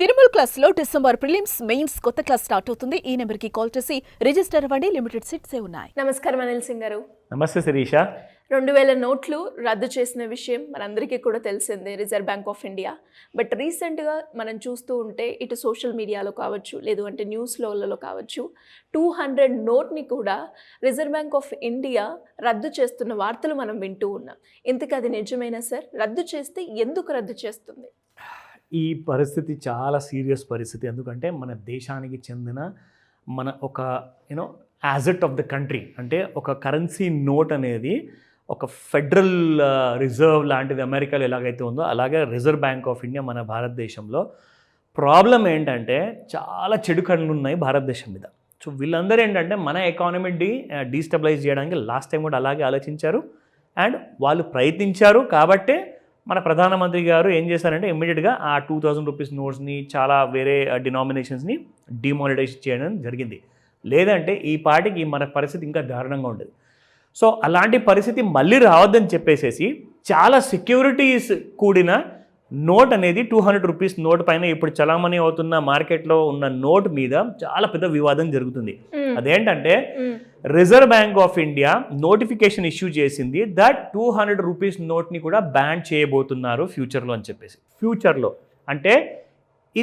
Tirumala class లో December prelims mains కొత్త class start అవుతుంది. ఈ నెంబర్ కి కాల్ చేసి రిజిస్టర్ అవ్వండి. లిమిటెడ్ సీట్సే ఉన్నాయి. నమస్కారం అనిల్ సింగ్ గారు. నమస్తే శిరీష. 2000 నోట్లు రద్దు చేసిన విషయం మనందరికీ కూడా తెలిసిందే, reserve bank of India. But రీసెంట్గా మనం చూస్తూ ఉంటే ఇటు సోషల్ మీడియాలో కావచ్చు, లేదు అంటే న్యూస్లలో కావచ్చు, 200 నోట్ని కూడా రిజర్వ్ బ్యాంక్ ఆఫ్ ఇండియా రద్దు చేస్తున్న వార్తలు మనం వింటూ ఉన్నాం. ఇంతకు అది నిజమేనా సార్? రద్దు చేస్తే ఎందుకు రద్దు చేస్తుంది? ఈ పరిస్థితి చాలా సీరియస్ పరిస్థితి. ఎందుకంటే మన దేశానికి చెందిన మన ఒక యాజెట్ ఆఫ్ ద కంట్రీ, అంటే ఒక కరెన్సీ నోట్ అనేది ఒక ఫెడరల్ రిజర్వ్ లాంటిది అమెరికాలో ఎలాగైతే ఉందో అలాగే రిజర్వ్ బ్యాంక్ ఆఫ్ ఇండియా మన భారతదేశంలో. ప్రాబ్లం ఏంటంటే చాలా చెడు కళ్ళు ఉన్నాయి భారతదేశం మీద. సో వీళ్ళందరూ ఏంటంటే మన ఎకానమీని డీస్టెబిలైజ్ చేయడానికి లాస్ట్ టైం కూడా అలాగే ఆలోచించారు అండ్ వాళ్ళు ప్రయత్నించారు. కాబట్టే మన ప్రధానమంత్రి గారు ఏం చేశారంటే ఇమ్మీడియట్గా ఆ 2000 రూపీస్ నోట్స్ని చాలా వేరే డినామినేషన్స్ని డిమానిటైజ్ చేయడం జరిగింది. లేదంటే ఈ పాటికి మన పరిస్థితి ఇంకా దారుణంగా ఉండేది. సో అలాంటి పరిస్థితి మళ్ళీ రావద్దని చెప్పేసేసి చాలా సెక్యూరిటీస్ కూడిన నోట్ అనేది 200 రూపీస్ నోట్ పైన ఇప్పుడు చలామణి అవుతున్న మార్కెట్లో ఉన్న నోట్ మీద చాలా పెద్ద వివాదం జరుగుతుంది. అదేంటంటే reserve bank of India notification issue చేసింది దట్ 200 రూపీస్ నోట్ని కూడా బ్యాన్ చేయబోతున్నారు ఫ్యూచర్లో అని చెప్పేసి. ఫ్యూచర్లో అంటే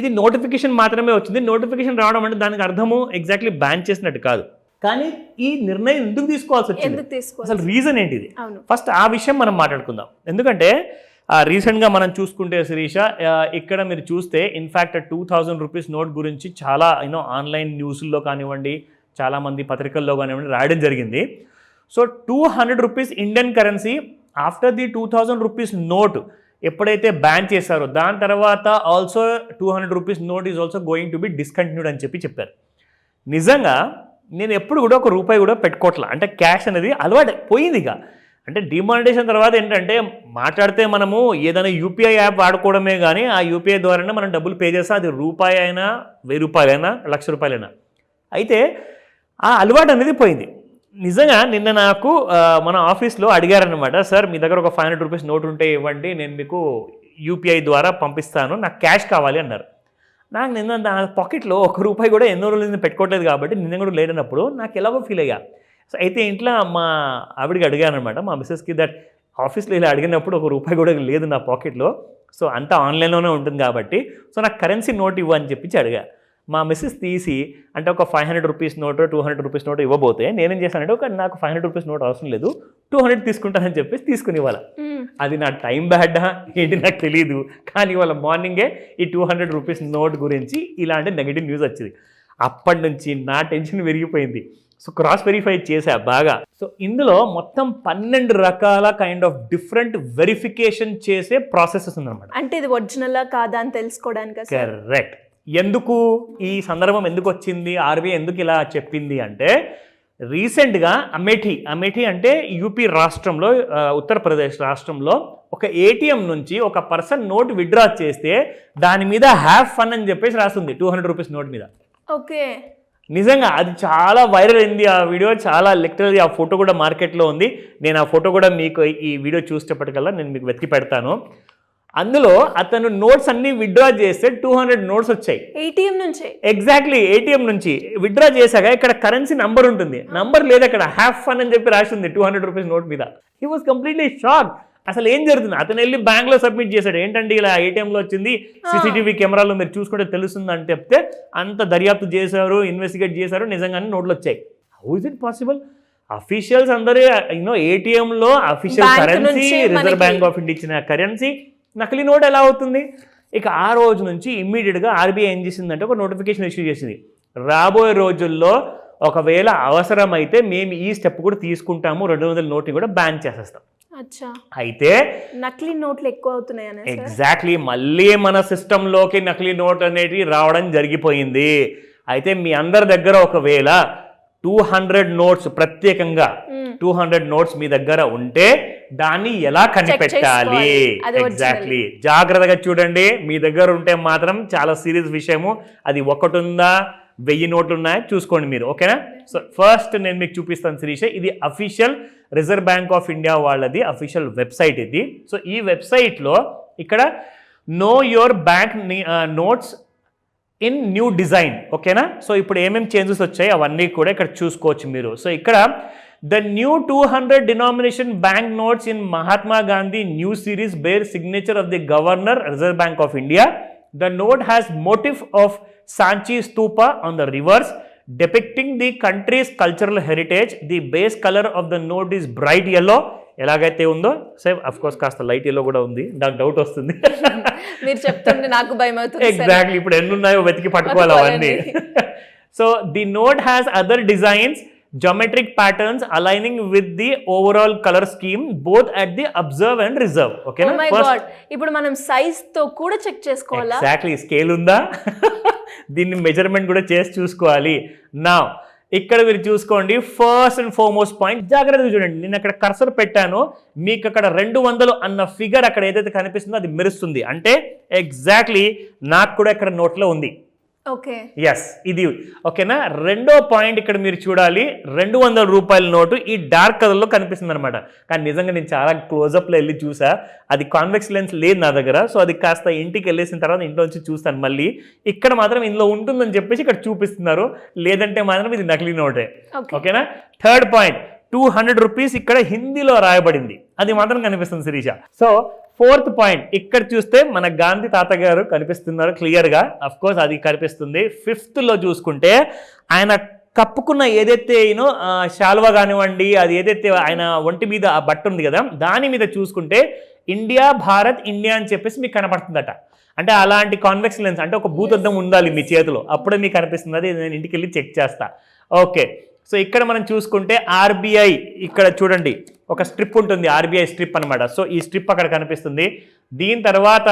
ఇది నోటిఫికేషన్ మాత్రమే వచ్చింది. నోటిఫికేషన్ రావడం అంటే దానికి అర్థము ఎగ్జాక్ట్లీ బ్యాన్ చేసినట్టు కాదు. కానీ ఈ నిర్ణయం ఎందుకు తీసుకోవాల్సి వచ్చింది, అసలు రీజన్ ఏంటిది? ఫస్ట్ ఆ విషయం మనం మాట్లాడుకుందాం. ఎందుకంటే రీసెంట్గా మనం చూసుకుంటే శిరీష, ఇక్కడ మీరు చూస్తే ఇన్ఫ్యాక్ట్ 2000 రూపీస్ నోట్ గురించి చాలా ఆన్లైన్ న్యూస్ల్లో కానివ్వండి, చాలామంది పత్రికల్లో కానివ్వండి రాయడం జరిగింది. So 200 rupees Indian currency after the 2000 rupees note ఎప్పుడైతే బ్యాన్ చేశారో దాని తర్వాత also 200 rupees note is also going to be discontinued అని చెప్పారు. నిజంగా నేను ఎప్పుడు కూడా ఒక రూపాయి కూడా పెట్టుకోవట్లా, అంటే క్యాష్ అనేది అలవాటు పోయింది. ఇక అంటే డిమానిటైజేషన్ తర్వాత ఏంటంటే మాట్లాడితే మనము ఏదైనా యూపీఐ యాప్ వాడుకోవడమే కానీ ఆ యూపీఐ ద్వారానే మనం డబ్బులు పే చేస్తాం. అది రూపాయి అయినా 1000 రూపాయలైనా 1,00,000 రూపాయలైనా. అయితే ఆ అలవాటు అనేది పోయింది. నిజంగా నిన్న నాకు మన ఆఫీస్లో అడిగారనమాట, సార్ మీ దగ్గర ఒక 500 రూపీస్ నోట్ ఉంటే ఇవ్వండి, నేను మీకు యూపీఐ ద్వారా పంపిస్తాను, నాకు క్యాష్ కావాలి అన్నారు. నాకు నిన్న నా పాకెట్లో 1 రూపాయి కూడా ఎన్నో రోజులు నేను పెట్టుకోవట్లేదు కాబట్టి నిన్న కూడా లేనప్పుడు నాకు ఎలాగో ఫీల్ అయ్యా. సో అయితే ఇంట్లో మా ఆవిడికి అడిగాను అనమాట, మా మిస్సెస్కి, దట్ ఆఫీస్లో ఇలా అడిగినప్పుడు 1 రూపాయి కూడా లేదు నా పాకెట్లో, సో అంతా ఆన్లైన్లోనే ఉంటుంది కాబట్టి సో నాకు కరెన్సీ నోట్ ఇవ్వని చెప్పి అడిగా. మా మిస్సెస్ తీసి అంటే ఒక 500 రూపీస్ నోట్ 200 రూపీస్ నోట్ ఇవ్వబోతే నేనేం చేశానంటే నాకు 500 రూపీస్ నోట్ అవసరం లేదు, 200 తీసుకుంటానని చెప్పేసి తీసుకుని ఇవ్వాలి. అది నా టైం బ్యాడా ఏంటి నాకు తెలియదు, కానీ ఇవాళ మార్నింగే ఈ 200 రూపీస్ నోట్ గురించి ఇలాంటి నెగిటివ్ న్యూస్ వచ్చింది. అప్పటి నుంచి నా టెన్షన్ పెరిగిపోయింది. సో క్రాస్ వెరిఫై చేశా బాగా. సో ఇందులో మొత్తం 12 రకాల కైండ్ ఆఫ్ డిఫరెంట్ వెరిఫికేషన్ చేసే ప్రాసెసెస్ ఉందన్నమాట. అంటే ఇది ఒరిజినలా కాదా అని తెలుసుకోవడానికి. కరెక్ట్. ఎందుకు ఈ సందర్భం ఎందుకు వచ్చింది, ఆర్బీఐ ఎందుకు ఇలా చెప్పింది అంటే రీసెంట్గా అమేఠీ అంటే యూపీ రాష్ట్రంలో, ఉత్తరప్రదేశ్ రాష్ట్రంలో ఒక ఏటీఎం నుంచి ఒక పర్సన్ నోట్ విత్డ్రా చేస్తే దాని మీద హ్యావ్ ఫన్ అని చెప్పేసి రాస్తుంది 200 రూపీస్ నోట్ మీద. ఓకే, నిజంగా అది చాలా వైరల్ అయింది ఆ వీడియో, చాలా లిటరల్లీ ఆ ఫోటో కూడా మార్కెట్లో ఉంది. నేను ఆ ఫోటో కూడా మీకు ఈ వీడియో చూసేటప్పటికల్లా నేను మీకు వెతికి పెడతాను. అందులో అతను నోట్స్ అన్ని విత్డ్రా చేస్తే 200 నోట్స్ వచ్చాయి ఏటీఎం నుంచి. ఎగ్జాక్ట్లీ ఏటీఎం నుంచి విత్డ్రా చేశాక ఇక్కడ కరెన్సీ నంబర్ ఉంటుంది, నంబర్ లేదు అక్కడ, హ్యావ్ ఫన్ అని చెప్పి రాసింది 200 రూపీస్ నోట్ మీద. He was completely shock. అసలు ఏం జరుగుతుంది? అతను వెళ్ళి బ్యాంక్లో సబ్మిట్ చేశాడు, ఏంటంటే ఇలా ఏటీఎంలో వచ్చింది, సీసీటీవీ కెమెరాలో మీరు చూసుకుంటే తెలుస్తుంది అని చెప్తే అంత దర్యాప్తు చేశారు, ఇన్వెస్టిగేట్ చేశారు, నిజంగానే నోట్లు వచ్చాయి. How is it possible? Officials అందరూ ఏటీఎంలో official currency, reserve bank of India ఇచ్చిన కరెన్సీ, నకిలీ నోట్ ఎలా అవుతుంది? ఇక ఆ రోజు నుంచి ఇమ్మీడియట్గా ఆర్బీఐ ఏం చేసిందంటే ఒక నోటిఫికేషన్ ఇష్యూ చేసింది, రాబోయే రోజుల్లో ఒకవేళ అవసరమైతే మేము ఈ స్టెప్ కూడా తీసుకుంటాము, 200 నోట్ని కూడా బ్యాన్ చేసేస్తాం. అయితే నకిలీ నోట్లు ఎక్కువ అవుతున్నాయి. ఎగ్జాక్ట్లీ, మళ్ళీ మన సిస్టంలోకి నకిలీ నోట్ అనేది రావడం జరిగిపోయింది. అయితే మీ అందరి దగ్గర ఒకవేళ 200 నోట్స్ ప్రత్యేకంగా 200 నోట్స్ మీ దగ్గర ఉంటే దాన్ని ఎలా కనిపెట్టాలి? ఎగ్జాక్ట్లీ, జాగ్రత్తగా చూడండి. మీ దగ్గర ఉంటే మాత్రం చాలా సీరియస్ విషయము. అది 1 ఉందా 1000 నోట్లు ఉన్నాయా చూసుకోండి మీరు, ఓకేనా? సో ఫస్ట్ నేను మీకు చూపిస్తాను శిరీష, ఇది official reserve bank of India వాళ్ళది అఫీషియల్ వెబ్సైట్ ఇది. సో ఈ వెబ్సైట్లో ఇక్కడ know your bank notes in new design. ఓకేనా? సో ఇప్పుడు ఏమేమి చేంజెస్ వచ్చాయి అవన్నీ కూడా ఇక్కడ చూసుకోవచ్చు మీరు. సో ఇక్కడ the new 200 denomination bank notes in Mahatma Gandhi new series bear signature of the governor reserve bank of India. The note has motif of Sanchi stupa on the reverse depicting the country's cultural heritage. The base color of the note is bright yellow. ఎలాగైతే ఉందో same of course కాస్త light yellow కూడా ఉంది, నాకు doubt వస్తుంది. మీరు చెప్తుంటే నాకు భయం అవుతుంది. ఎగ్జాక్ట్లీ, ఇప్పుడు ఎన్ని ఉన్నాయో వెతికి పట్టుకోవాలి అవన్నీ. So the note has other designs, geometric patterns aligning with the overall color scheme both at the observe and reserve. Okay na? Oh my god, ఇప్పుడు మనం సైజ్ తో కూడా చెక్ చేసుకోవాలా? ఎగ్జాక్ట్లీ, స్కేల్ ఉందా దీన్ని మెజర్మెంట్ కూడా చేసి చూసుకోవాలి. నా ఇక్కడ మీరు చూసుకోండి, ఫస్ట్ అండ్ ఫార్మోస్ట్ పాయింట్ జాగ్రత్తగా చూడండి. నేను అక్కడ కర్సర్ పెట్టాను, మీకు అక్కడ 200 అన్న ఫిగర్ అక్కడ ఏదైతే కనిపిస్తుందో అది మెరుస్తుంది, అంటే ఎగ్జాక్ట్లీ నాకు కూడా ఇక్కడ నోట్లో ఉంది. ఓకే, ఎస్, ఇది ఓకేనా. రెండో పాయింట్ ఇక్కడ మీరు చూడాలి, 200 రూపాయల నోటు ఈ డార్క్ కలర్లో కనిపిస్తుంది అనమాట. కానీ నిజంగా నేను చాలా క్లోజప్లో వెళ్ళి చూసా, అది కాన్వెక్స్ లెన్స్ లేదు నా దగ్గర. సో అది కాస్త ఇంటికి వెళ్ళేసిన తర్వాత ఇంట్లో నుంచి చూస్తాను మళ్ళీ. ఇక్కడ మాత్రం ఇందులో ఉంటుందని చెప్పేసి ఇక్కడ చూపిస్తున్నారు, లేదంటే మాత్రం ఇది నకిలీ నోటే. ఓకేనా. థర్డ్ పాయింట్, 200 రూపీస్ ఇక్కడ హిందీలో రాయబడింది, అది మాత్రం కనిపిస్తుంది శిరీష. సో ఫోర్త్ పాయింట్, ఇక్కడ చూస్తే మన గాంధీ తాత గారు కనిపిస్తున్నారు క్లియర్గా, అఫ్ కోర్స్ అది కనిపిస్తుంది. ఫిఫ్త్లో చూసుకుంటే ఆయన కప్పుకున్న ఏదైతే శాల్వా కానివ్వండి, అది ఏదైతే ఆయన ఒంటి మీద ఆ బట్ట ఉంది కదా, దాని మీద చూసుకుంటే ఇండియా, భారత్, ఇండియా అని చెప్పేసి మీకు కనపడుతుందట. అంటే అలాంటి కాన్వెక్స్ లెన్స్, అంటే ఒక భూతద్దం ఉండాలి మీ చేతిలో, అప్పుడే మీకు కనిపిస్తుంది. అది నేను ఇంటికి వెళ్ళి చెక్ చేస్తా. ఓకే, సో ఇక్కడ మనం చూసుకుంటే ఆర్బీఐ, ఇక్కడ చూడండి ఒక స్ట్రిప్ ఉంటుంది, ఆర్బీఐ స్ట్రిప్ అనమాట. సో ఈ స్ట్రిప్ అక్కడ కనిపిస్తుంది. దీని తర్వాత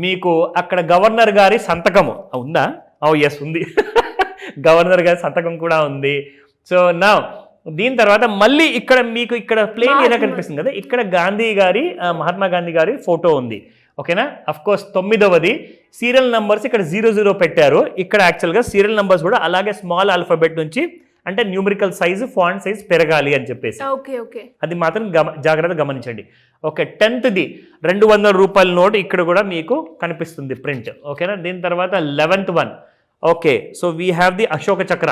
మీకు అక్కడ గవర్నర్ గారి సంతకము ఉందా? ఎస్ ఉంది, గవర్నర్ గారి సంతకం కూడా ఉంది. సో నా దీని తర్వాత మళ్ళీ ఇక్కడ మీకు ఇక్కడ ప్లేన్ ఏరియా కనిపిస్తుంది కదా, ఇక్కడ గాంధీ గారి, మహాత్మా గాంధీ గారి ఫోటో ఉంది. ఓకేనా. అఫ్ కోర్స్ 9వది సీరియల్ నంబర్స్ ఇక్కడ 00 పెట్టారు. ఇక్కడ యాక్చువల్గా సీరియల్ నంబర్స్ కూడా అలాగే స్మాల్ ఆల్ఫాబెట్ నుంచి, అంటే న్యూమరికల్ సైజు, ఫాంట్ సైజ్ పెరగాలి అని చెప్పేసి, అది మాత్రం జాగ్రత్తగా గమనించండి. ఓకే, 10th 200 రూపాయల నోట్ ఇక్కడ కూడా మీకు కనిపిస్తుంది ప్రింట్. ఓకేనా. దీని తర్వాత 11th one. Okay, so we have the Ashoka చక్ర.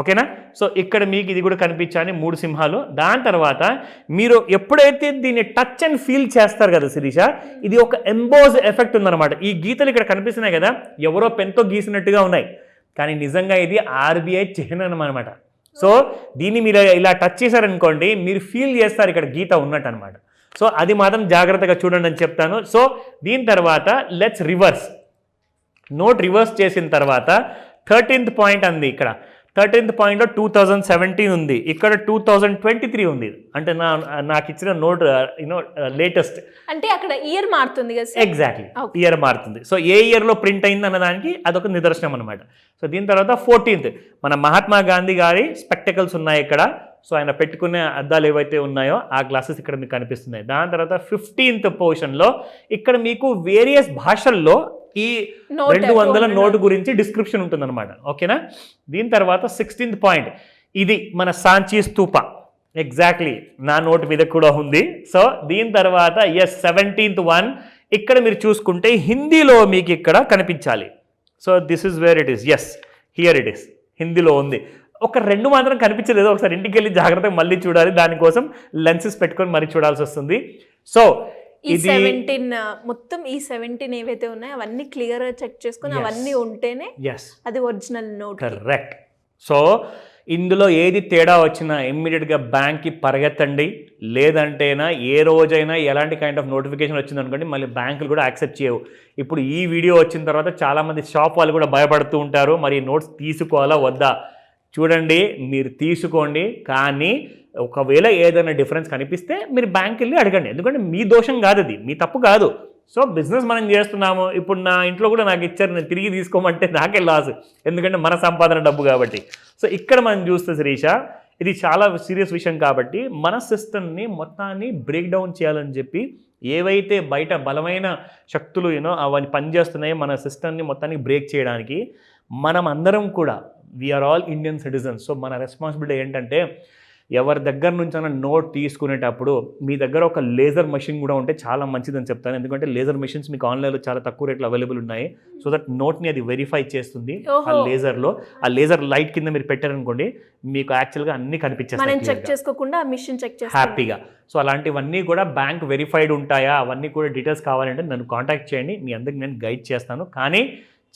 ఓకేనా. సో ఇక్కడ మీకు ఇది కూడా కనిపించాలి, 3 సింహాలు. దాని తర్వాత మీరు ఎప్పుడైతే దీన్ని టచ్ అండ్ ఫీల్ చేస్తారు కదా శిరీష, ఇది ఒక ఎంబోజ్ ఎఫెక్ట్ ఉందన్నమాట. ఈ గీతలు ఇక్కడ కనిపిస్తున్నాయి కదా, ఎవరో పెన్తో గీసినట్టుగా ఉన్నాయి, కానీ నిజంగా ఇది ఆర్బీఐ చిహ్నం అనమాట. సో దీన్ని మీరు ఇలా టచ్ చేశారనుకోండి, మీరు ఫీల్ చేస్తారు ఇక్కడ గీత ఉన్నట్టు అనమాట. సో అది మాత్రం జాగ్రత్తగా చూడండి అని చెప్తాను. సో దీని తర్వాత లెట్స్ రివర్స్. నోట్ రివర్స్ చేసిన తర్వాత 13th పాయింట్ అంది. ఇక్కడ 13th పాయింట్లో 2017 ఉంది, ఇక్కడ 2023 ఉంది. అంటే నాకు ఇచ్చిన నోట్ లేటెస్ట్, అంటే అక్కడ ఇయర్ మారుతుంది కదా. ఎగ్జాక్ట్లీ, ఇయర్ మారుతుంది. సో ఏ ఇయర్లో ప్రింట్ అయింది అన్నదానికి అదొక నిదర్శనం అనమాట. సో దీని తర్వాత 14th మన మహాత్మా గాంధీ గారి స్పెక్టకల్స్ ఉన్నాయి ఇక్కడ. సో ఆయన పెట్టుకునే అద్దాలు ఏవైతే ఉన్నాయో ఆ గ్లాసెస్ ఇక్కడ మీకు కనిపిస్తున్నాయి. దాని తర్వాత 15th పొజిషన్లో ఇక్కడ మీకు వేరియస్ భాషల్లో ఈ 200 నోటు గురించి డిస్క్రిప్షన్ ఉంటుందన్నమాట. ఓకేనా. దీని తర్వాత 16th పాయింట్, ఇది మన సాంచి స్తూప, ఎగ్జాక్ట్లీ నా నోట్ మీద కూడా ఉంది. సో దీని తర్వాత 17th వన్, ఇక్కడ మీరు చూసుకుంటే హిందీలో మీకు ఇక్కడ కనిపించాలి. So this is where it is. Yes, here it is, హిందీలో ఉంది. ఒక 2 మాత్రం కనిపించలేదు, ఒకసారి ఇంటికి వెళ్ళి జాగ్రత్తగా మళ్ళీ చూడాలి, దానికోసం లెన్సెస్ పెట్టుకొని మరీ చూడాల్సి వస్తుంది. సో ఈ 17 మొత్తం ఈ 17 ఏవైతే ఉన్నాయో అవన్నీ క్లియర్ గా చెక్ చేసుకొని అవన్నీ ఉంటేనే అది ఒరిజినల్ నోట్. కరెక్ట్. సో ఇందులో ఏది తేడా వచ్చినా ఇమ్మీడియట్గా బ్యాంక్కి పరిగెత్తండి, లేదంటేనా ఏ రోజైనా ఎలాంటి కైండ్ ఆఫ్ నోటిఫికేషన్ వచ్చింది అనుకోండి, మళ్ళీ బ్యాంకులు కూడా యాక్సెప్ట్ చేయవు. ఇప్పుడు ఈ వీడియో వచ్చిన తర్వాత చాలామంది షాప్ వాళ్ళు కూడా భయపడుతూ ఉంటారు, మరి నోట్స్ తీసుకోవాలా వద్దా. చూడండి, మీరు తీసుకోండి, కానీ ఒకవేళ ఏదైనా డిఫరెన్స్ కనిపిస్తే మీరు బ్యాంక్ వెళ్ళి అడగండి, ఎందుకంటే మీ దోషం కాదు, అది మీ తప్పు కాదు. సో బిజినెస్ మనం చేస్తున్నాము, ఇప్పుడు నా ఇంట్లో కూడా నాకు ఇచ్చారు, నేను తిరిగి తీసుకోమంటే నాకే లాస్, ఎందుకంటే మన సంపాదన డబ్బు కాబట్టి. సో ఇక్కడ మనం చూస్తే శిరీష, ఇది చాలా సీరియస్ విషయం కాబట్టి మన సిస్టమ్ని మొత్తాన్ని బ్రేక్ డౌన్ చేయాలని చెప్పి ఏవైతే బయట బలమైన శక్తులు అవన్నీ పనిచేస్తున్నాయో మన సిస్టమ్ని మొత్తానికి బ్రేక్ చేయడానికి మనం అందరం కూడా we are all Indian citizens. So మన రెస్పాన్సిబిలిటీ ఏంటంటే ఎవరి దగ్గర నుంచి అన్న నోట్ తీసుకునేటప్పుడు మీ దగ్గర ఒక లేజర్ మెషిన్ కూడా ఉంటే చాలా మంచిదని చెప్తాను. ఎందుకంటే లేజర్ మెషిన్స్ మీకు ఆన్లైన్లో చాలా తక్కువ రేట్లో అవైలబుల్ ఉన్నాయి. సో దట్ నోట్ని అది వెరిఫై చేస్తుంది ఆ లేజర్లో. ఆ లేజర్ లైట్ కింద మీరు పెట్టారనుకోండి, మీకు యాక్చువల్గా అన్ని మనం కనిపించేస్తాయి చెక్ చేసుకోకుండా ఆ మిషన్ చెక్ చేస్తాం హ్యాపీగా. సో అలాంటివన్నీ కూడా బ్యాంక్ వెరిఫైడ్ ఉంటాయా, అవన్నీ కూడా డీటెయిల్స్ కావాలంటే నన్ను కాంటాక్ట్ చేయండి, మీ అందరికి నేను గైడ్ చేస్తాను. కానీ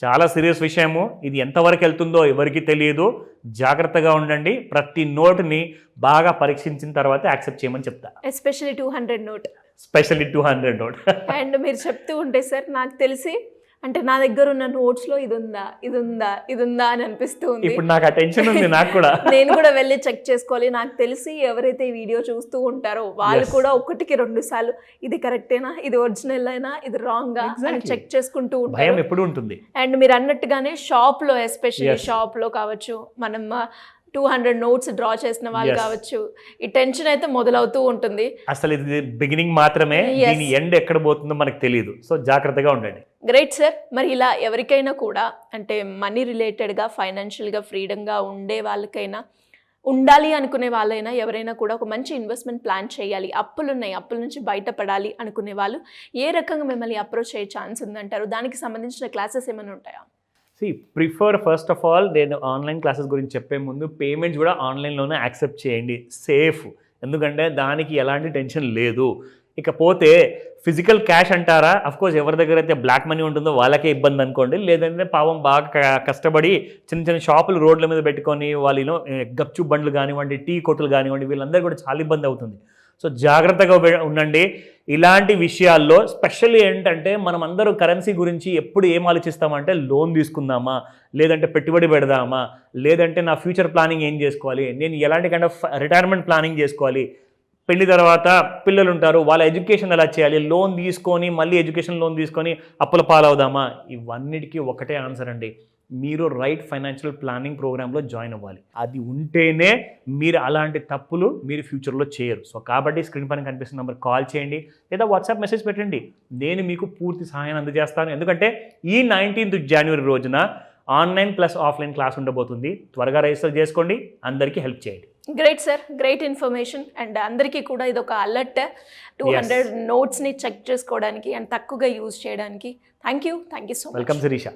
చాలా సీరియస్ విషయము, ఇది ఎంతవరకు వెళ్తుందో ఎవరికి తెలియదు. జాగ్రత్తగా ఉండండి. ప్రతి నోట్ని బాగా పరీక్షించిన తర్వాత యాక్సెప్ట్ చేయమని చెప్తా. Especially 200 note, specially 200 note. And మీరు చెప్తూ ఉంటే సార్ నాకు తెలిసి అంటే నా దగ్గర ఉన్న నోట్స్లో ఇది ఉందా అని అనిపిస్తూ ఉంది. ఇప్పుడు నాకు ఆ టెన్షన్ ఉంది నాకు కూడా. నేను కూడా వెళ్ళి చెక్ చేసుకోవాలి. నాకు తెలిసి ఎవరైతే ఈ వీడియో చూస్తూ ఉంటారో వాళ్ళు కూడా 1-2 సార్లు ఇది కరెక్టేనా, ఇది ఒరిజినల్ అయినా, ఇది రాంగా అని చెక్ చేసుకుంటూ ఉంటారు. భయం ఎప్పుడు ఉంటుంది. అండ్ మీరు అన్నట్టుగానే షాప్లో, ఎస్పెషల్లీ షాప్లో కావచ్చు, మనం 200 నోట్స్ డ్రా చేసిన వాళ్ళు కావచ్చు, ఈ టెన్షన్ అయితే మొదలవుతూ ఉంటుంది. అసలు ఇది బిగినింగ్ మాత్రమే, దీని ఎండ్ ఎక్కడ పోతుందో మనకు తెలియదు. సో జాగ్రత్తగా ఉండండి. Great sir. మరి ఇలా ఎవరికైనా కూడా అంటే మనీ రిలేటెడ్గా, ఫైనాన్షియల్గా ఫ్రీడంగా ఉండే వాళ్ళకైనా, ఉండాలి అనుకునే వాళ్ళైనా, ఎవరైనా కూడా ఒక మంచి ఇన్వెస్ట్మెంట్ ప్లాన్ చేయాలి, అప్పులున్నాయి, అప్పుల నుంచి బయటపడాలి అనుకునే వాళ్ళు ఏ రకంగా మిమ్మల్ని అప్రోచ్ అయ్యే ఛాన్స్ ఉందంటారు? దానికి సంబంధించిన క్లాసెస్ ఏమైనా ఉంటాయా? ప్రిఫర్ ఫస్ట్ ఆఫ్ ఆల్, నేను ఆన్లైన్ క్లాసెస్ గురించి చెప్పే ముందు పేమెంట్స్ కూడా ఆన్లైన్లోనే యాక్సెప్ట్ చేయండి, సేఫ్. ఎందుకంటే దానికి ఎలాంటి టెన్షన్ లేదు. ఇకపోతే ఫిజికల్ క్యాష్ అంటారా, అఫ్కోర్స్ ఎవరి దగ్గర అయితే బ్లాక్ మనీ ఉంటుందో వాళ్ళకే ఇబ్బంది అనుకోండి. లేదంటే పాపం బాగా కష్టపడి చిన్న చిన్న షాపులు రోడ్ల మీద పెట్టుకొని వాళ్ళు గప్చు బండ్లు కానివ్వండి, టీ కొట్టులు కానివ్వండి, వీళ్ళందరూ కూడా చాలా ఇబ్బంది అవుతుంది. సో జాగ్రత్తగా ఉండండి ఇలాంటి విషయాల్లో. స్పెషల్లీ ఏంటంటే మనం అందరూ కరెన్సీ గురించి ఎప్పుడు ఏం ఆలోచిస్తామంటే, లోన్ తీసుకుందామా, లేదంటే పెట్టుబడి పెడదామా, లేదంటే నా ఫ్యూచర్ ప్లానింగ్ ఏం చేసుకోవాలి, నేను ఎలాంటి కైండ్ ఆఫ్ రిటైర్మెంట్ ప్లానింగ్ చేసుకోవాలి, పెళ్లి తర్వాత పిల్లలు ఉంటారు, వాళ్ళ ఎడ్యుకేషన్ ఎలా చేయాలి, లోన్ తీసుకొని మళ్ళీ ఎడ్యుకేషన్ లోన్ తీసుకొని అప్పుల పాలవుదామా. ఇవన్నిటికీ ఒకటే ఆన్సర్ అండి, మీరు రైట్ ఫైనాన్షియల్ ప్లానింగ్ ప్రోగ్రాంలో జాయిన్ అవ్వాలి. అది ఉంటేనే మీరు అలాంటి తప్పులు మీరు ఫ్యూచర్లో చేయరు. సో కాబట్టి స్క్రీన్ పైన కనిపిస్తున్న నెంబర్ కాల్ చేయండి, లేదా వాట్సాప్ మెసేజ్ పెట్టండి. నేను మీకు పూర్తి సహాయాన్ని అందజేస్తాను. ఎందుకంటే ఈ 19th జనవరి రోజున ఆన్లైన్ ప్లస్ ఆఫ్లైన్ క్లాస్ ఉండబోతుంది. త్వరగా రిజిస్టర్ చేసుకోండి, అందరికీ హెల్ప్ చేయండి. Great sir, great information. And అందరికీ కూడా ఇది ఒక అలర్ట్, 200 నోట్స్ని చెక్ చేసుకోవడానికి అండ్ తక్కువగా యూజ్ చేయడానికి. Thank you so much. Welcome Sirisha.